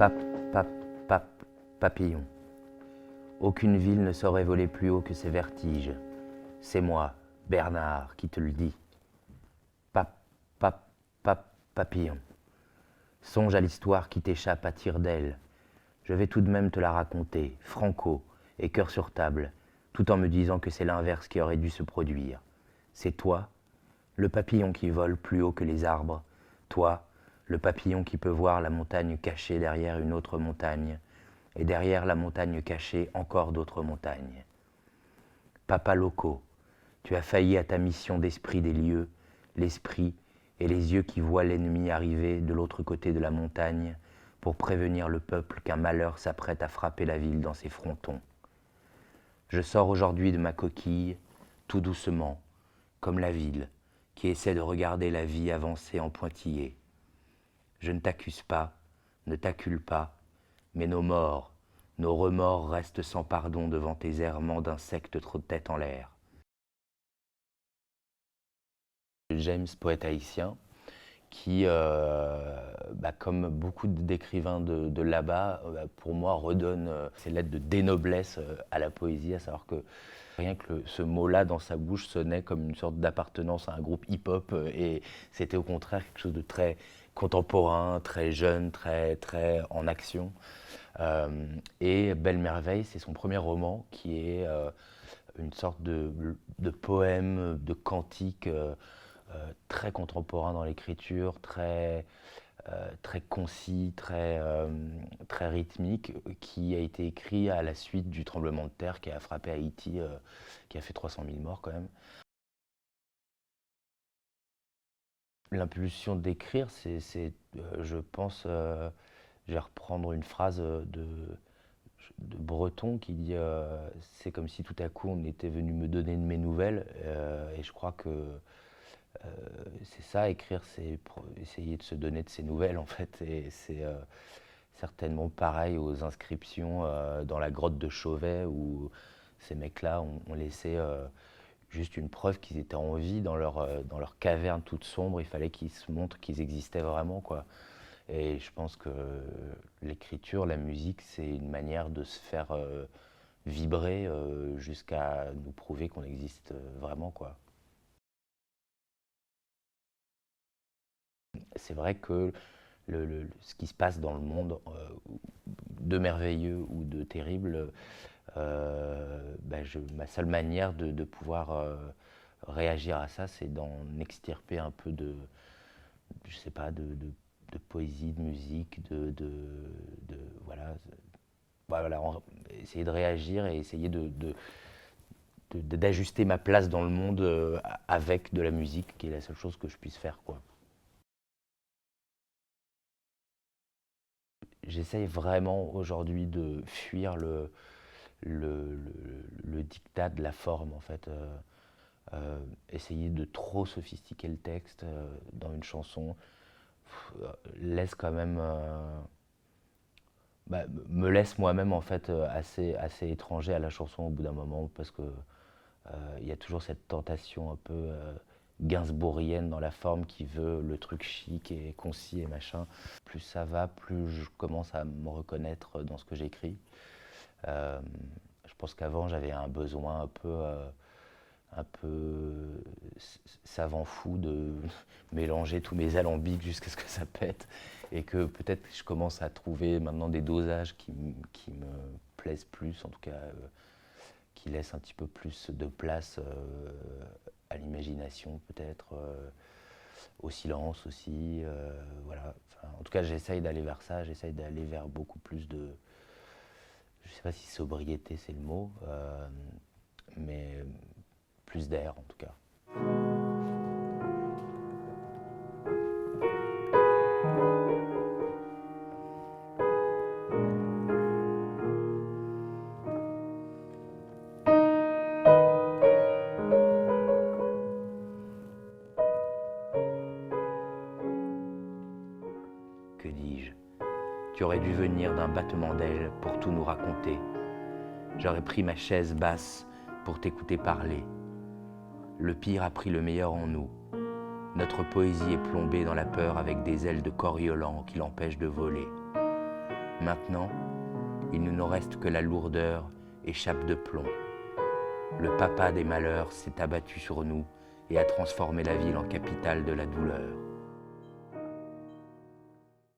Pape, pape, pape, papillon. Aucune ville ne saurait voler plus haut que ses vertiges. C'est moi, Bernard, qui te le dis. Pape, pape, pape, papillon. Songe à l'histoire qui t'échappe à tire-d'aile. Je vais tout de même te la raconter, franco et cœur sur table, tout en me disant que c'est l'inverse qui aurait dû se produire. C'est toi, le papillon qui vole plus haut que les arbres, toi, le papillon qui peut voir la montagne cachée derrière une autre montagne, et derrière la montagne cachée encore d'autres montagnes. Papa Loco, tu as failli à ta mission d'esprit des lieux, l'esprit et les yeux qui voient l'ennemi arriver de l'autre côté de la montagne pour prévenir le peuple qu'un malheur s'apprête à frapper la ville dans ses frontons. Je sors aujourd'hui de ma coquille, tout doucement, comme la ville, qui essaie de regarder la vie avancer en pointillé. Je ne t'accuse pas, ne t'accule pas, mais nos morts, nos remords restent sans pardon devant tes errements d'insectes trop tête en l'air. James, poète haïtien, qui, comme beaucoup d'écrivains de là-bas, pour moi, redonne ces lettres de dénoblesse à la poésie, à savoir que rien que ce mot-là dans sa bouche sonnait comme une sorte d'appartenance à un groupe hip-hop, et c'était au contraire quelque chose de très contemporain, très jeune, très en action. Et Belle Merveille, c'est son premier roman qui est une sorte de poème, de cantique très contemporain dans l'écriture, très concis, très rythmique, qui a été écrit à la suite du tremblement de terre qui a frappé Haïti, qui a fait 300 000 morts quand même. L'impulsion d'écrire, je pense, je vais reprendre une phrase de Breton qui dit c'est comme si tout à coup on était venu me donner de mes nouvelles, et je crois que c'est ça, écrire, c'est essayer de se donner de ses nouvelles en fait, et c'est certainement pareil aux inscriptions dans la grotte de Chauvet où ces mecs-là ont laissé juste une preuve qu'ils étaient en vie dans leur caverne toute sombre. Il fallait qu'ils se montrent qu'ils existaient vraiment, quoi. Et je pense que l'écriture, la musique, c'est une manière de se faire vibrer jusqu'à nous prouver qu'on existe vraiment, quoi. C'est vrai que ce qui se passe dans le monde, de merveilleux ou de terrible, ma seule manière de pouvoir réagir à ça, c'est d'en extirper un peu je sais pas, de poésie, de musique, voilà. Voilà, essayer de réagir et essayer d'ajuster ma place dans le monde avec de la musique, qui est la seule chose que je puisse faire, quoi. J'essaye vraiment aujourd'hui de fuir le diktat de la forme, en fait. Essayer de trop sophistiquer le texte dans une chanson laisse quand même, me laisse moi-même en fait assez étranger à la chanson au bout d'un moment, parce que il y a toujours cette tentation un peu gainsbourgienne dans la forme qui veut le truc chic et concis et machin. Plus ça va, plus je commence à me reconnaître dans ce que j'écris. Je pense qu'avant j'avais un besoin un peu savant fou de mélanger tous mes alambics jusqu'à ce que ça pète, et que peut-être je commence à trouver maintenant des dosages qui me plaisent plus, en tout cas qui laissent un petit peu plus de place à l'imagination peut-être, au silence aussi, voilà. Enfin, en tout cas j'essaye d'aller vers ça, j'essaye d'aller vers beaucoup plus de, je sais pas si sobriété c'est le mot, mais plus d'air en tout cas. Que dis-je? Tu aurais dû venir d'un battement d'ailes pour tout nous raconter. J'aurais pris ma chaise basse pour t'écouter parler. Le pire a pris le meilleur en nous. Notre poésie est plombée dans la peur avec des ailes de coriolan qui l'empêchent de voler. Maintenant, il ne nous reste que la lourdeur et chape de plomb. Le papa des malheurs s'est abattu sur nous et a transformé la ville en capitale de la douleur.